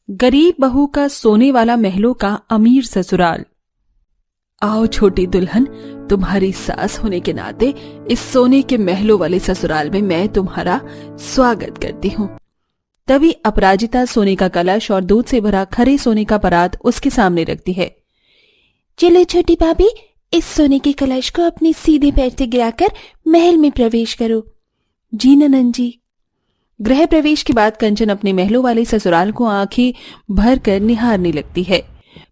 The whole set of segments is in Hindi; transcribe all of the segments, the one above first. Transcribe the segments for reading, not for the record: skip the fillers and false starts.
गरीब बहू का सोने वाला महलों का अमीर ससुराल। आओ छोटी दुल्हन, तुम्हारी सास होने के नाते इस सोने के महलों वाले ससुराल में मैं तुम्हारा स्वागत करती हूँ। तभी अपराजिता सोने का कलश और दूध से भरा खरे सोने का परात उसके सामने रखती है। चलो छोटी भाभी, इस सोने के कलश को अपने सीधे पैर से गिराकर महल में प्रवेश करो। जी ननन जी। गृह प्रवेश के बाद कंचन अपने महलों वाले ससुराल को आंखें भर कर निहारने लगती है।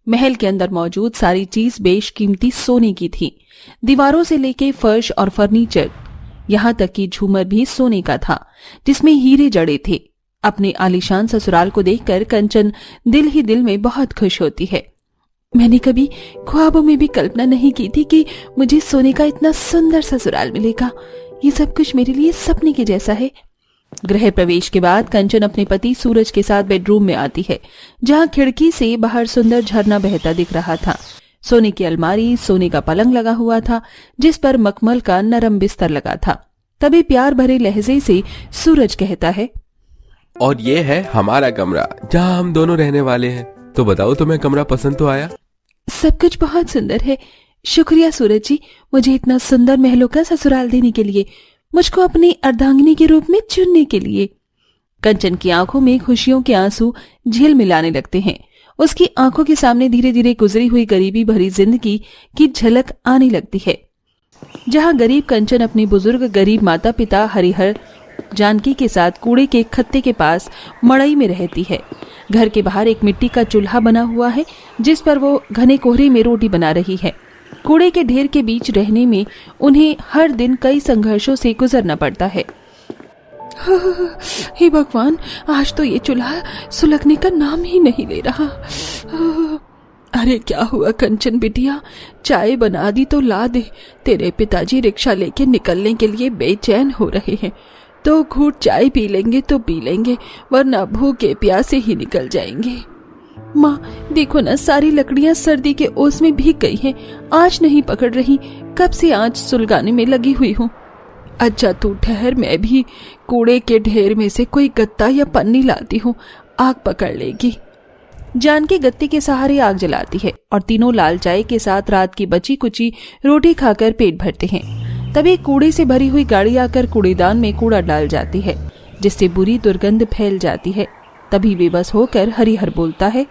महल के अंदर मौजूद सारी चीज बेशकीमती सोने की थी। दीवारों से लेके फर्श और फर्नीचर, यहाँ तक कि झूमर भी सोने का था जिसमें हीरे जड़े थे। अपने आलीशान ससुराल को देखकर कंचन दिल ही दिल में बहुत खुश होती है। मैंने कभी ख्वाबों में भी कल्पना नहीं की थी कि मुझे सोने का इतना सुंदर ससुराल मिलेगा। ये सब कुछ मेरे लिए सपने के जैसा है। गृह प्रवेश के बाद कंचन अपने पति सूरज के साथ बेडरूम में आती है, जहां खिड़की से बाहर सुंदर झरना बहता दिख रहा था। सोने की अलमारी, सोने का पलंग लगा हुआ था जिस पर मखमल का नरम बिस्तर लगा था। तभी प्यार भरे लहजे से सूरज कहता है, और ये है हमारा कमरा जहाँ हम दोनों रहने वाले हैं। तो बताओ, तुम्हें कमरा पसंद तो आया? सब कुछ बहुत सुंदर है। शुक्रिया सूरज जी, मुझे इतना सुंदर महलों का ससुराल देने के लिए, मुझको अपनी अर्धांगिनी के रूप में चुनने के लिए। कंचन की आंखों में खुशियों के आंसू झिलमिलाने लगते हैं। उसकी आंखों के सामने धीरे धीरे गुजरी हुई गरीबी भरी जिंदगी की झलक आने लगती है, जहां गरीब कंचन अपने बुजुर्ग गरीब माता पिता हरिहर जानकी के साथ कूड़े के खत्ते के पास मड़ई में रहती है। घर के बाहर एक मिट्टी का चूल्हा बना हुआ है जिस पर वो घने कोहरे में रोटी बना रही है। कूड़े के ढेर के बीच रहने में उन्हें हर दिन कई संघर्षों से गुजरना पड़ता है। हे भगवान, आज तो ये चूल्हा सुलगने का नाम ही नहीं ले रहा। अरे क्या हुआ कंचन बिटिया, चाय बना दी तो ला दे। तेरे पिताजी रिक्शा लेके निकलने के लिए बेचैन हो रहे हैं। तो घूंट चाय पी लेंगे तो पी लेंगे, वरना भूखे प्यासे ही निकल जाएंगे। माँ देखो ना, सारी लकड़ियाँ सर्दी के ओस में भीग गई हैं। आँच नहीं पकड़ रही, कब से आँच सुलगाने में लगी हुई हूँ। अच्छा तू ठहर, मैं भी कूड़े के ढेर में से कोई गत्ता या पन्नी लाती हूँ, आग पकड़ लेगी। जानकी गत्ते के सहारे आग जलाती है और तीनों लाल चाय के साथ रात की बची कुची रोटी खाकर पेट भरते हैं। तभी कूड़े से भरी हुई गाड़ी आकर कूड़ेदान में कूड़ा डाल जाती है, जिससे बुरी दुर्गंध फैल जाती है। तभी बेबस होकर हरिहर बोलता है,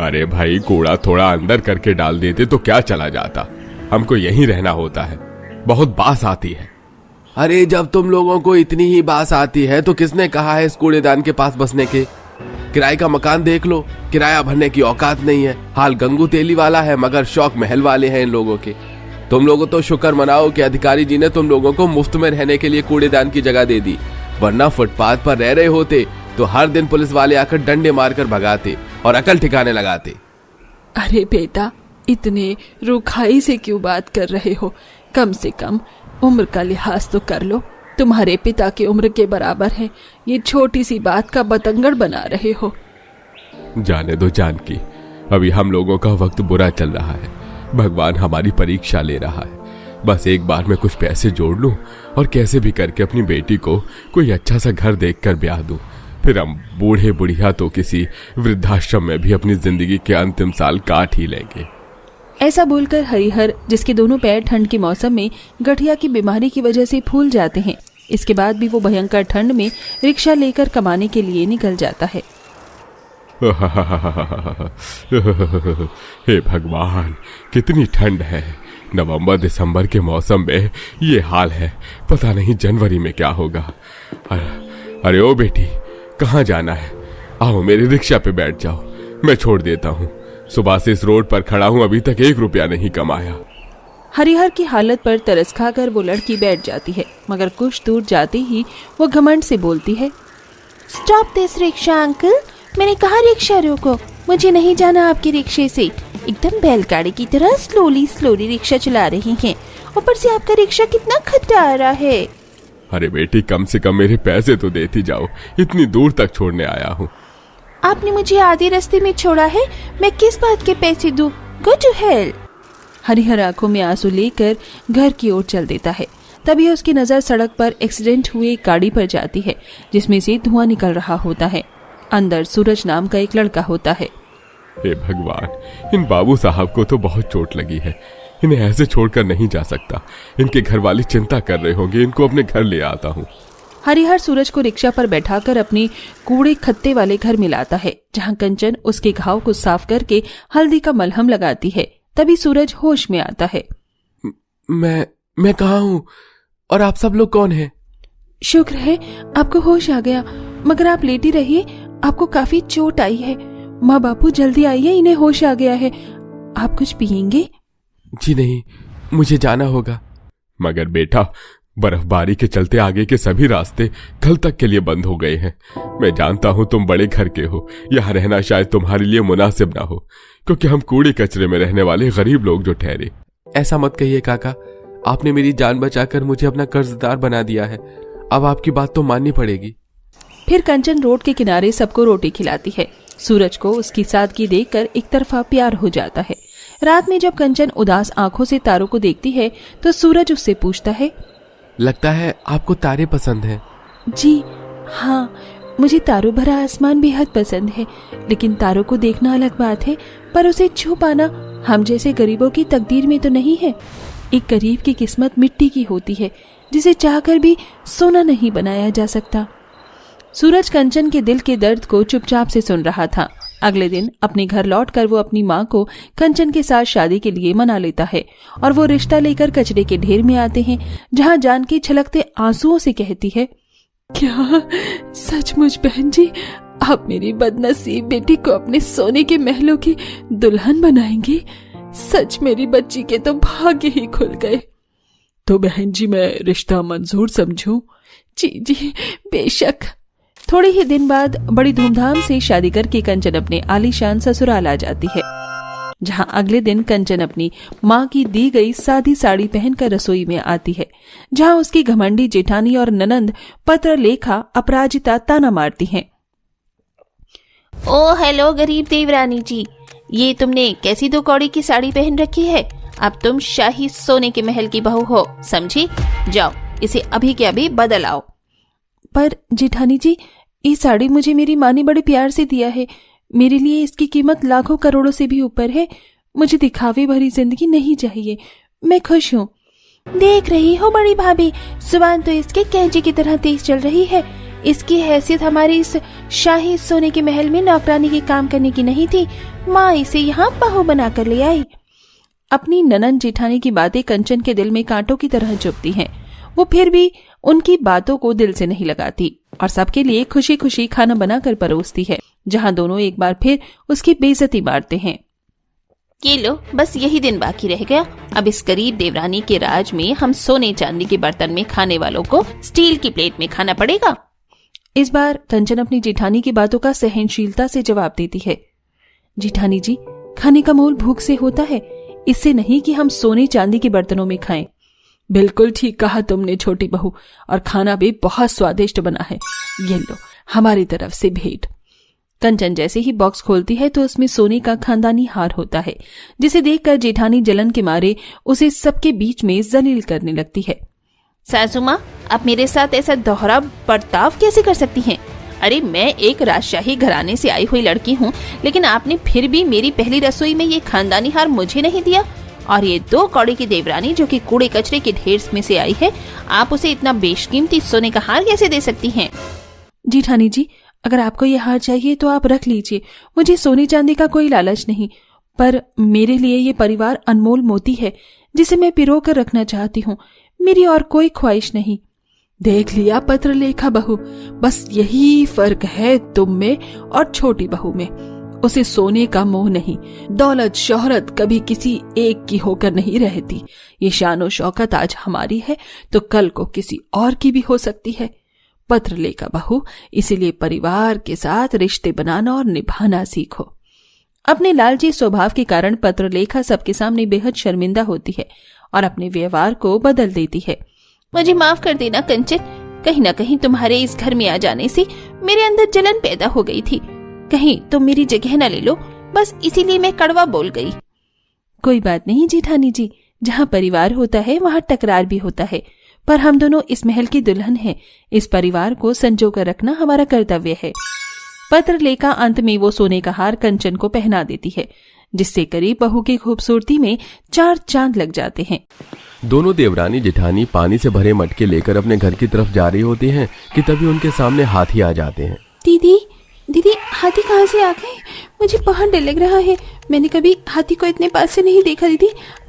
अरे भाई, कूड़ा थोड़ा अंदर करके डाल देते तो क्या चला जाता, हमको यहीं रहना होता है, बहुत बास आती है। अरे जब तुम लोगों को इतनी ही बास आती है तो किसने कहा है इस कूड़ेदान के पास बसने के? किराए का मकान देख लो, किराया भरने की औकात नहीं है। हाल गंगू तेली वाला है मगर शौक महल वाले हैं इन लोगों के। तुम लोगों तो शुक्र मनाओ कि अधिकारी जी ने तुम लोगों को मुफ्त में रहने के लिए कूड़ेदान की जगह दे दी, वरना फुटपाथ पर रह रहे होते तो हर दिन पुलिस वाले आकर डंडे मारकर भगाते और अकल ठिकाने लगाते। अरे बेटा, इतने रुखाई से क्यों बात कर रहे हो? कम से कम उम्र का लिहाज तो कर लो। तुम्हारे पिता की उम्र के बराबर है, ये छोटी सी बात का बतंगड़ बना रहे हो। जाने दो जानकी, अभी हम लोगों का वक्त बुरा चल रहा है, भगवान हमारी परीक्षा ले रहा है। बस एक बार मैं कुछ पैसे जोड़ लूं और कैसे भी करके अपनी बेटी को कोई अच्छा सा घर देखकर ब्याह दूं, फिर हम बूढ़े बुढ़िया तो किसी वृद्धाश्रम में भी अपनी जिंदगी के अंतिम साल काट ही लेंगे। ऐसा बोलकर हरिहर, जिसके दोनों पैर ठंड के मौसम में गठिया की बीमारी की वजह से फूल जाते हैं, इसके बाद भी वो भयंकर ठंड में रिक्शा लेकर कमाने के लिए निकल जाता है। हे भगवान, कितनी ठंड है। नवंबर दिसंबर के मौसम में ये हाल है, पता नहीं जनवरी में क्या होगा। अरे ओ बेटी, कहाँ जाना है? आओ मेरी रिक्शा पे बैठ जाओ, मैं छोड़ देता हूँ। सुबह से इस रोड पर खड़ा हूँ, अभी तक 1 रुपया नहीं कमाया। हरिहर की हालत पर तरस खाकर वो लड़की बैठ जाती है, मगर कुछ दूर जाते ही वो घमंड से बोलती है, स्टॉप दिस रिक्शा अंकल, मैंने कहा रिक्शा रोको, मुझे नहीं जाना आपके रिक्शे से। एकदम बैलगाड़ी की तरह स्लोली रिक्शा चला रही हैं। ऊपर से आपका रिक्शा कितना खटारा है। अरे बेटी, कम से कम मेरे पैसे तो देती जाओ, इतनी दूर तक छोड़ने आया हूँ। आपने मुझे आधे रास्ते में छोड़ा है, मैं किस बात के पैसे दूं? Go to hell. हरिहर आंखों में आंसू लेकर घर की ओर चल देता है। तभी उसकी नजर सड़क पर एक्सीडेंट हुए एक गाड़ी पर जाती है जिसमें से धुआं निकल रहा होता है। अंदर सूरज नाम का एक लड़का होता है। हे भगवान, इन बाबू साहब को तो बहुत चोट लगी है। इन्हें ऐसे छोड़कर नहीं जा सकता। इनके घर वाले चिंता कर रहे होंगे। इनको अपने घर ले आता हूँ। हरिहर सूरज को रिक्शा पर बैठाकर अपनी कूड़े खत्ते वाले घर में लाता है, जहाँ कंचन उसके घाव को साफ करके हल्दी का मलहम लगाती है। तभी सूरज होश में आता है। मैं कहाँ हूँ और आप सब लोग कौन हैं? शुक्र है आपको होश आ गया, मगर आप लेटी रहिए, आपको काफी चोट आई है। माँ बापू जल्दी आइए, इन्हें होश आ गया है। आप कुछ पियेंगे? जी नहीं, मुझे जाना होगा। मगर बेटा, बर्फबारी के चलते आगे के सभी रास्ते कल तक के लिए बंद हो गए हैं। मैं जानता हूँ तुम बड़े घर के हो, यहाँ रहना शायद तुम्हारे लिए मुनासिब ना हो, क्योंकि हम कूड़े कचरे में रहने वाले गरीब लोग जो ठहरे। ऐसा मत कहिए काका, आपने मेरी जान बचाकर मुझे अपना कर्जदार बना दिया है। अब आपकी बात तो माननी पड़ेगी। फिर कंचन रोड के किनारे सबको रोटी खिलाती है। सूरज को उसकी सादगी देखकर एक तरफा प्यार हो जाता है। रात में जब कंचन उदास आंखों से तारों को देखती है तो सूरज उससे पूछता है, लगता है आपको तारे पसंद हैं? जी हाँ, मुझे तारों भरा आसमान बेहद पसंद है, लेकिन तारों को देखना अलग बात है, पर उसे छू पाना हम जैसे गरीबों की तकदीर में तो नहीं है। एक गरीब की किस्मत मिट्टी की होती है, जिसे चाहकर भी सोना नहीं बनाया जा सकता। सूरज कंचन के दिल के दर्द को चुपचाप से सुन रहा था। अगले दिन अपने घर लौटकर वो अपनी माँ को कंचन के साथ शादी के लिए मना लेता है और वो रिश्ता लेकर कचरे के ढेर में आते हैं, जहाँ जानकी छलकते आंसुओं से कहती है, क्या सचमुच बहन जी आप मेरी बदनसीब बेटी को अपने सोने के महलों की दुल्हन बनाएंगी? सच मेरी बच्ची के तो भाग्य ही खुल गए। तो बहन जी मैं रिश्ता मंजूर समझूं? जी बेशक। थोड़े ही दिन बाद बड़ी धूमधाम से शादी करके कंचन अपने आलीशान ससुराल आ जाती है, जहां अगले दिन कंचन अपनी माँ की दी गई सादी साड़ी पहनकर रसोई में आती है, जहां उसकी घमंडी जेठानी और ननंद पत्र लेखा अपराजिता ताना मारती हैं। ओ हेलो गरीब देवरानी जी, ये तुमने कैसी 2 कौड़ी की साड़ी पहन रखी है? अब तुम शाही सोने के महल की बहू हो, समझी? जाओ इसे अभी के अभी बदल आओ। पर जेठानी जी, ये साड़ी मुझे मेरी माँ ने बड़े प्यार से दिया है। मेरे लिए इसकी कीमत लाखों करोड़ों से भी ऊपर है। मुझे दिखावे भरी जिंदगी नहीं चाहिए, मैं खुश हूँ। देख रही हो बड़ी भाभी, जुबान तो इसके कैंची की तरह तेज चल रही है। इसकी हैसियत हमारी इस शाही सोने के महल में नौकरानी के काम करने की नहीं थी, माँ इसे यहाँ बहू बनाकर ले आई। अपनी ननंद जेठानी की बातें कंचन के दिल में कांटों की तरह चुभती हैं। वो फिर भी उनकी बातों को दिल से नहीं लगाती और सबके लिए खुशी खुशी खाना बनाकर परोसती है, जहां दोनों एक बार फिर उसकी बेइज्जती मारते हैं। ये लो, बस यही दिन बाकी रह गया। अब इस गरीब देवरानी के राज में हम सोने चांदी के बर्तन में खाने वालों को स्टील की प्लेट में खाना पड़ेगा। इस बार कंचन अपनी जेठानी की बातों का सहनशीलता से जवाब देती है। जेठानी जी, खाने का मोल भूख से होता है, इससे नहीं कि हम सोने चांदी के बर्तनों में खाएं। बिल्कुल ठीक कहा तुमने छोटी बहू, और खाना भी बहुत स्वादिष्ट बना है। ये लो हमारी तरफ से भेंट। कंचन जैसे ही बॉक्स खोलती है तो उसमें सोने का खानदानी हार होता है, जिसे देखकर जेठानी जलन के मारे उसे सबके बीच में जलील करने लगती है। सासू माँ, आप मेरे साथ ऐसा दोहरा बर्ताव कैसे कर सकती हैं? अरे मैं एक राजशाही घराने से आई हुई लड़की हूँ, लेकिन आपने फिर भी मेरी पहली रसोई में ये खानदानी हार मुझे नहीं दिया, और ये 2 कौड़ी की देवरानी जो कि कूड़े कचरे के ढेर में से आई है, आप उसे इतना बेशकीमती सोने का हार कैसे दे सकती हैं? जेठानी जी, अगर आपको ये हार चाहिए तो आप रख लीजिए, मुझे सोने चांदी का कोई लालच नहीं, पर मेरे लिए ये परिवार अनमोल मोती है जिसे मैं पिरो कर रखना चाहती हूँ। मेरी और कोई ख्वाहिश नहीं। देख लिया पत्र लेखा बहू, बस यही फर्क है तुम में और छोटी बहू में। उसे सोने का मोह नहीं, दौलत शोहरत कभी किसी एक की होकर नहीं रहती। ये शान और शौकत आज हमारी है तो कल को किसी और की भी हो सकती है। पत्र लेखा बहू, इसीलिए परिवार के साथ रिश्ते बनाना और निभाना सीखो। अपने लालची स्वभाव के कारण पत्र लेखा सबके सामने बेहद शर्मिंदा होती है और अपने व्यवहार को बदल देती है। मुझे माफ कर देना कंचन, कहीं न कहीं तुम्हारे इस घर में आ जाने से मेरे अंदर जलन पैदा हो गई थी। कहीं तुम मेरी जगह न ले लो, बस इसीलिए मैं कड़वा बोल गई। कोई बात नहीं जेठानी जी, जहाँ परिवार होता है वहाँ टकरार भी होता है, पर हम दोनों इस महल की दुल्हन हैं। इस परिवार को संजो कर रखना हमारा कर्तव्य है। पत्र लेकर अंत में वो सोने का हार कंचन को पहना देती है, जिससे करीब बहू की खूबसूरती में 4 चांद लग जाते हैं। दोनों देवरानी जेठानी पानी से भरे मटके लेकर अपने घर की तरफ जा रही होती हैं कि तभी उनके सामने हाथी आ जाते हैं। दीदी दीदी, हाथी कहाँ से आ गए? मुझे बहुत डर लग रहा है। मैंने कभी हाथी को इतने पास से नहीं देखा दीदी।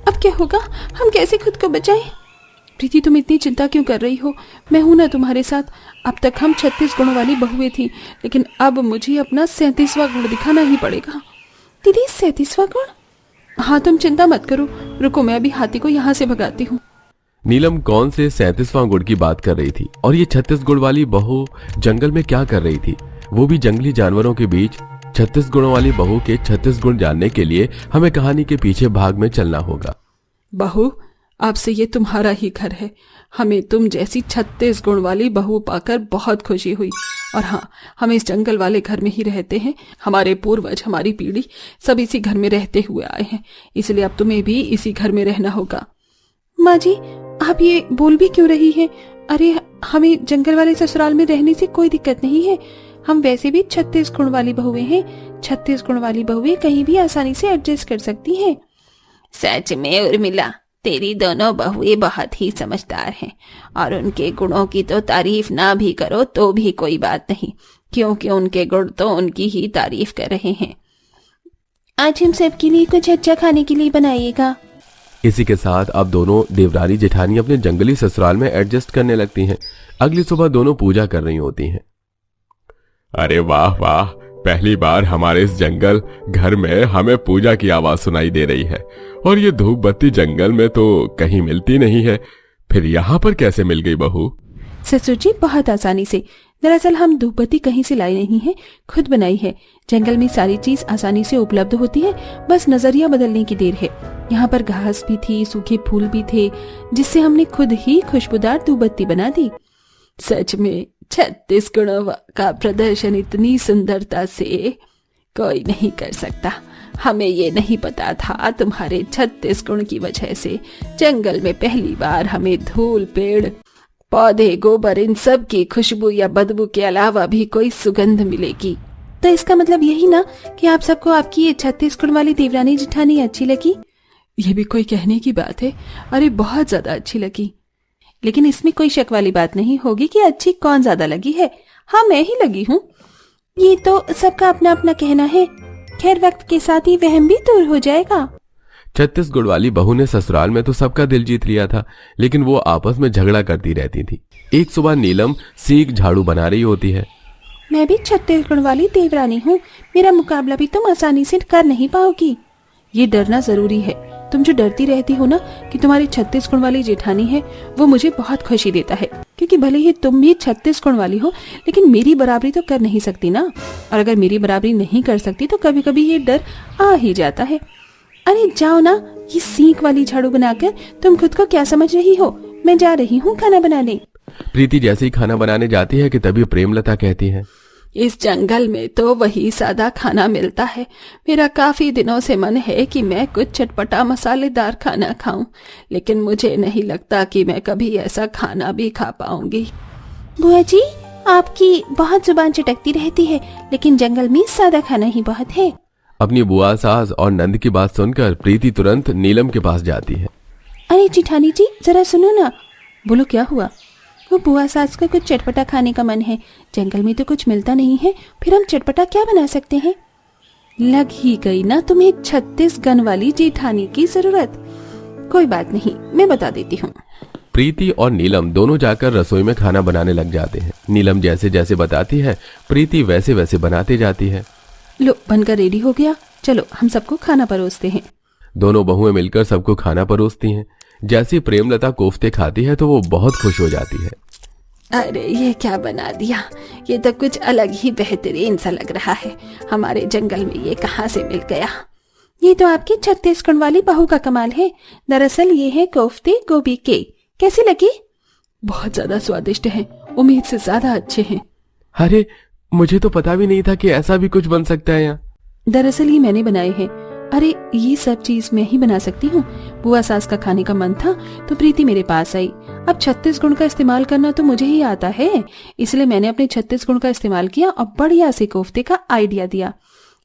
अब क्या होगा? हम कैसे खुद को बचाएं? प्रीति, तुम इतनी चिंता क्यों कर रही हो? मैं हूं ना तुम्हारे साथ। अब तक हम 36 गुणों वाली बहुएं थी, लेकिन अब मुझे अपना 37वां गुण दिखाना ही पड़ेगा। दीदी, 37वां गुण? हाँ, तुम चिंता मत करो, रुको मैं अभी हाथी को यहाँ से भगाती हूँ। नीलम कौन से 37वां गुण की बात कर रही थी और ये 36 गुण वाली बहू जंगल में क्या कर रही थी, वो भी जंगली जानवरों के बीच। 36 गुणों वाली बहू के 36 गुण जानने के लिए हमें कहानी के पीछे भाग में चलना होगा। बहू, अब से ये तुम्हारा ही घर है। हमें तुम जैसी 36 गुण वाली बहू पाकर बहुत खुशी हुई। और हाँ, हम इस जंगल वाले घर में ही रहते हैं। हमारे पूर्वज, हमारी पीढ़ी सब इसी घर में रहते हुए आए हैं, इसलिए अब तुम्हें भी इसी घर में रहना होगा। माँ जी, आप ये बोल भी क्यों रही हैं? अरे, हमें जंगल वाले ससुराल में रहने से कोई दिक्कत नहीं है। हम वैसे भी 36 गुण वाली बहुएं हैं। 36 गुण वाली बहुएं कहीं भी आसानी से एडजस्ट कर सकती हैं। सच में उर्मिला, तेरी दोनों बहुएं बहुत ही समझदार हैं और उनके गुणों की तो तारीफ ना भी करो तो भी कोई बात नहीं, क्योंकि उनके गुण तो उनकी ही तारीफ कर रहे हैं। आज हम सबके लिए कुछ अच्छा खाने के लिए बनाइएगा। इसी के साथ अब दोनों देवरानी जेठानी अपने जंगली ससुराल में एडजस्ट करने लगती हैं। अगली सुबह दोनों पूजा कर रही होती हैं। अरे वाह वाह, पहली बार हमारे इस जंगल घर में हमें पूजा की आवाज सुनाई दे रही है, और ये धूप बत्ती जंगल में तो कहीं मिलती नहीं है, फिर यहाँ पर कैसे मिल गई बहू? ससुर जी, बहुत आसानी से। दरअसल हम धूप बत्ती कहीं से लाई नहीं है, खुद बनाई है। जंगल में सारी चीज आसानी से उपलब्ध होती है, बस नजरिया बदलने की देर है। यहाँ पर घास भी थी, सूखे फूल भी थे, जिससे हमने खुद ही खुशबूदार धूप बत्ती बना दी। सच में 36 गुणों का प्रदर्शन इतनी सुंदरता से कोई नहीं कर सकता। हमें ये नहीं पता था तुम्हारे 36 गुण की वजह से जंगल में पहली बार हमें धूल, पेड़ पौधे, गोबर, इन सब की खुशबू या बदबू के अलावा भी कोई सुगंध मिलेगी। तो इसका मतलब यही ना कि आप सबको आपकी ये 36 गुण वाली देवरानी जेठानी अच्छी लगी? ये भी कोई कहने की बात है? अरे बहुत ज्यादा अच्छी लगी। लेकिन इसमें कोई शक वाली बात नहीं होगी कि अच्छी कौन ज्यादा लगी है। हाँ, मैं ही लगी हूँ। ये तो सबका अपना अपना कहना है। खैर, वक्त के साथ ही वहम भी दूर हो जाएगा। 36 गुण वाली बहू ने ससुराल में तो सबका दिल जीत लिया था, लेकिन वो आपस में झगड़ा करती रहती थी। एक सुबह नीलम सीख झाड़ू बना रही होती है। मैं भी 36 गुण वाली देवरानी हूँ, मेरा मुकाबला भी तुम आसानी से कर नहीं पाओगी। ये डरना जरूरी है। तुम जो डरती रहती हो ना कि तुम्हारी 36 गुण वाली जेठानी है, वो मुझे बहुत खुशी देता है, क्योंकि भले ही तुम भी 36 गुण वाली हो, लेकिन मेरी बराबरी तो कर नहीं सकती ना। और अगर मेरी बराबरी नहीं कर सकती तो कभी कभी ये डर आ ही जाता है। अरे जाओ ना, ये सीख वाली झाड़ू बनाकर तुम खुद को क्या समझ रही हो? मैं जा रही हूँ खाना बनाने। प्रीति जैसे ही खाना बनाने जाती है कि तभी प्रेमलता कहती है, इस जंगल में तो वही सादा खाना मिलता है। मेरा काफी दिनों से मन है कि मैं कुछ चटपटा मसालेदार खाना खाऊं, लेकिन मुझे नहीं लगता कि मैं कभी ऐसा खाना भी खा पाऊंगी। बुआ जी, आपकी बहुत जुबान चटकती रहती है, लेकिन जंगल में सादा खाना ही बहुत है। अपनी बुआ, सास और नंद की बात सुनकर प्रीति तुरंत नीलम के पास जाती है। अरे जेठानी जी, जरा सुनो ना। बोलो, क्या हुआ? वो बुआ सास को कुछ चटपटा खाने का मन है। जंगल में तो कुछ मिलता नहीं है, फिर हम चटपटा क्या बना सकते हैं? लग ही गई ना तुम्हें 36 गुण वाली जेठानी की जरूरत। कोई बात नहीं, मैं बता देती हूँ। प्रीति और नीलम दोनों जाकर रसोई में खाना बनाने लग जाते हैं। नीलम जैसे जैसे बताती है, प्रीति वैसे वैसे बनाते जाती है। लो, बनकर रेडी हो गया, चलो हम सबको खाना परोसते हैं। दोनों बहुएं मिलकर सबको खाना परोसती हैं। जैसी प्रेमलता कोफ्ते खाती है तो वो बहुत खुश हो जाती है। अरे ये क्या बना दिया, ये तो कुछ अलग ही बेहतरीन सा लग रहा है। हमारे जंगल में ये कहाँ से मिल गया? ये तो आपकी 36 गुण वाली बहू का कमाल है। दरअसल ये है कोफ्ते गोभी के। कैसी लगी? बहुत ज्यादा स्वादिष्ट है, उम्मीद से ज्यादा अच्छे हैं। अरे, मुझे तो पता भी नहीं था कि ऐसा भी कुछ बन सकता है यहाँ। दरअसल ये मैंने बनाए हैं। अरे ये सब चीज मैं ही बना सकती हूँ। बुआ सास का खाने का मन था तो प्रीति मेरे पास आई। अब 36 गुण का इस्तेमाल करना तो मुझे ही आता है, इसलिए मैंने अपने 36 गुण का इस्तेमाल किया और बढ़िया से कोफ्ते का आइडिया दिया।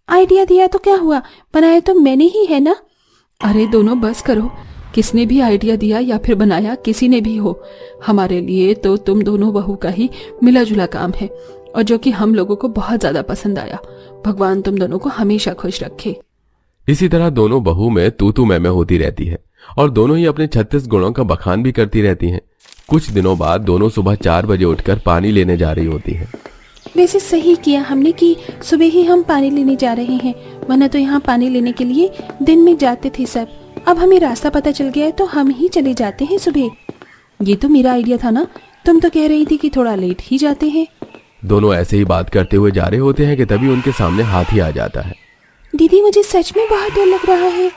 आइडिया दिया तो क्या हुआ, बनाया तो मैंने ही है ना। अरे दोनों बस करो, किसने भी आइडिया दिया या फिर बनाया, किसी ने भी हो, हमारे लिए तो तुम दोनों बहू का ही मिला जुला काम है, और जो कि हम लोगों को बहुत ज्यादा पसंद आया। भगवान तुम दोनों को हमेशा खुश रखे। इसी तरह दोनों बहू में तू मैं होती रहती है और दोनों ही अपने 36 गुणों का बखान भी करती रहती हैं। कुछ दिनों बाद दोनों सुबह 4 बजे उठकर पानी लेने जा रही होती हैं। वैसे सही किया हमने कि सुबह ही हम पानी लेने जा रहे हैं, वरना तो यहाँ पानी लेने के लिए दिन में जाते थे सब। अब हमें रास्ता पता चल गया है तो हम ही चले जाते हैं सुबह। ये तो मेरा आइडिया था ना, तुम तो कह रही थी कि थोड़ा लेट ही जाते हैं। दोनों ऐसे ही बात करते हुए जा रहे होते हैं कि तभी उनके सामने हाथी आ जाता है। दीदी मुझे सच में बहुत डर लग रहा है।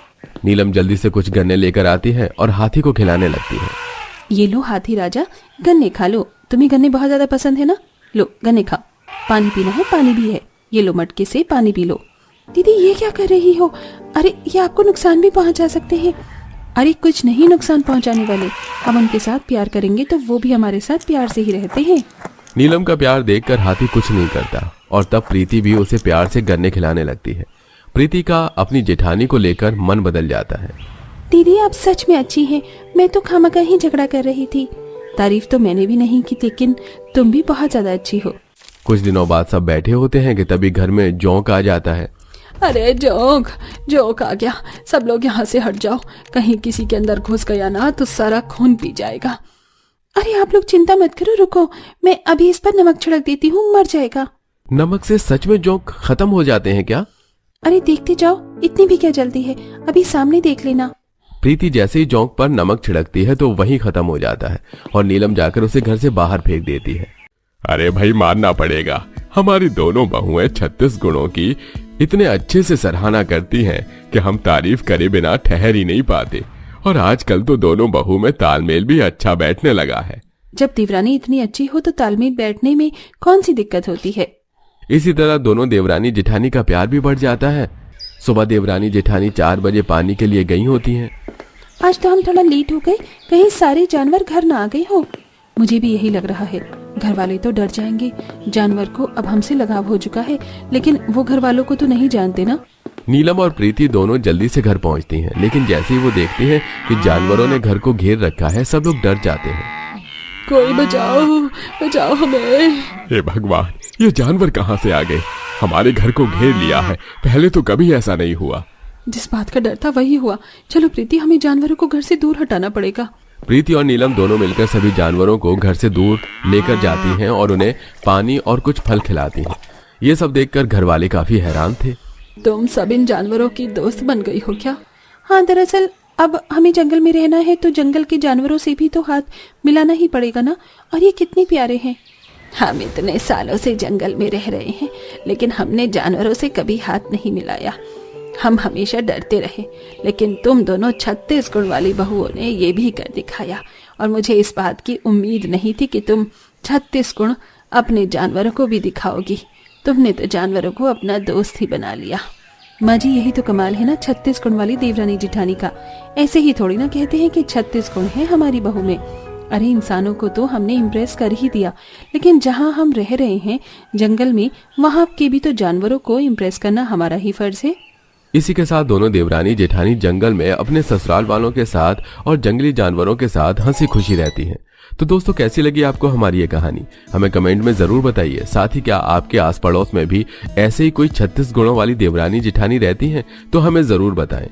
नीलम जल्दी से कुछ गन्ने लेकर आती है और हाथी को खिलाने लगती है। ये लो हाथी राजा, गन्ने खा लो, तुम्हें गन्ने बहुत ज्यादा पसंद है ना, लो गन्ने खाओ। पानी पीना है, पानी भी है, ये लो मटके से पानी पी लो। दीदी ये क्या कर रही हो, अरे ये आपको नुकसान भी पहुंचा सकते हैं। अरे कुछ नहीं नुकसान पहुंचाने वाले, हम उनके साथ प्यार करेंगे तो वो भी हमारे साथ प्यार से ही रहते हैं। नीलम का प्यार देखकर हाथी कुछ नहीं करता और तब प्रीति भी उसे प्यार से गन्ने खिलाने लगती है। प्रीति का अपनी जेठानी को लेकर मन बदल जाता है। दीदी आप सच में अच्छी हैं, मैं तो खामखा ही झगड़ा कर रही थी। तारीफ तो मैंने भी नहीं की, लेकिन तुम भी बहुत ज्यादा अच्छी हो। कुछ दिनों बाद सब बैठे होते हैं कि तभी घर में जोंक आ जाता है। अरे जोक आ गया, सब लोग यहाँ से हट जाओ, कहीं किसी के अंदर घुस गया ना तो सारा खून पी जाएगा। अरे आप लोग चिंता मत करो, रुको मैं अभी इस पर नमक छिड़क देती हूँ, मर जाएगा। नमक से सच में जोंक खत्म हो जाते हैं क्या? अरे देखते जाओ, इतनी भी क्या जल्दी है, अभी सामने देख लेना। प्रीति जैसे ही जोंक पर नमक छिड़कती है तो वही खत्म हो जाता है और नीलम जाकर उसे घर से बाहर फेंक देती है। अरे भाई मानना पड़ेगा, हमारी दोनों बहुएं 36 गुणों की इतने अच्छे से सराहना करती हैं कि हम तारीफ करे बिना ठहर ही नहीं पाते। और आजकल तो दोनों बहू में तालमेल भी अच्छा बैठने लगा है। जब देवरानी इतनी अच्छी हो तो तालमेल बैठने में कौन सी दिक्कत होती है। इसी तरह दोनों देवरानी जेठानी का प्यार भी बढ़ जाता है। सुबह देवरानी जेठानी 4 बजे पानी के लिए गई होती हैं। आज तो हम थोड़ा लेट हो गए, कहीं सारे जानवर घर ना आ गए हो। मुझे भी यही लग रहा है, घर वाले तो डर जाएंगे। जानवर को अब हमसे लगाव हो चुका है, लेकिन वो घर वालों को तो नहीं जानते ना। नीलम और प्रीति दोनों जल्दी से घर पहुंचती हैं, लेकिन जैसे ही वो देखती हैं कि जानवरों ने घर को घेर रखा है, सब लोग डर जाते हैं। कोई बचाओ हमें। हे भगवान, ये जानवर कहाँ से आ गए? हमारे घर को घेर लिया है, पहले तो कभी ऐसा नहीं हुआ। जिस बात का डर था वही हुआ। चलो प्रीति, हमें जानवरों को घर से दूर हटाना पड़ेगा। प्रीति और नीलम दोनों मिलकर सभी जानवरों को घर से दूर लेकर जाती हैं और उन्हें पानी और कुछ फल खिलाती हैं। ये सब देखकर घर वाले काफी हैरान थे। तुम सब इन जानवरों की दोस्त बन गई हो क्या? हाँ, दरअसल अब हमें जंगल में रहना है तो जंगल के जानवरों से भी तो हाथ मिलाना ही पड़ेगा ना। और ये कितने प्यारे हैं। हम इतने सालों से जंगल में रह रहे हैं, लेकिन हमने जानवरों से कभी हाथ नहीं मिलाया। हम हमेशा डरते रहे, लेकिन तुम दोनों 36 गुण वाली बहुओं ने ये भी कर दिखाया। और मुझे इस बात की उम्मीद नहीं थी कि तुम 36 गुण अपने जानवरों को भी दिखाओगी। तुमने तो जानवरों को अपना दोस्त ही बना लिया। माँ जी, यही तो कमाल है ना 36 गुण वाली देवरानी जिठानी का। ऐसे ही थोड़ी ना कहते हैं कि 36 गुण है हमारी बहू में। अरे इंसानों को तो हमने इम्प्रेस कर ही दिया, लेकिन जहाँ हम रह रहे हैं जंगल में, वहाँ के भी तो जानवरों को इम्प्रेस करना हमारा ही फर्ज है। इसी के साथ दोनों देवरानी जेठानी जंगल में अपने ससुराल वालों के साथ और जंगली जानवरों के साथ हंसी खुशी रहती हैं। तो दोस्तों, कैसी लगी आपको हमारी ये कहानी? हमें कमेंट में जरूर बताइए। साथ ही क्या आपके आस पड़ोस में भी ऐसे ही कोई 36 गुणों वाली देवरानी जेठानी रहती हैं? तो हमें जरूर बताएं।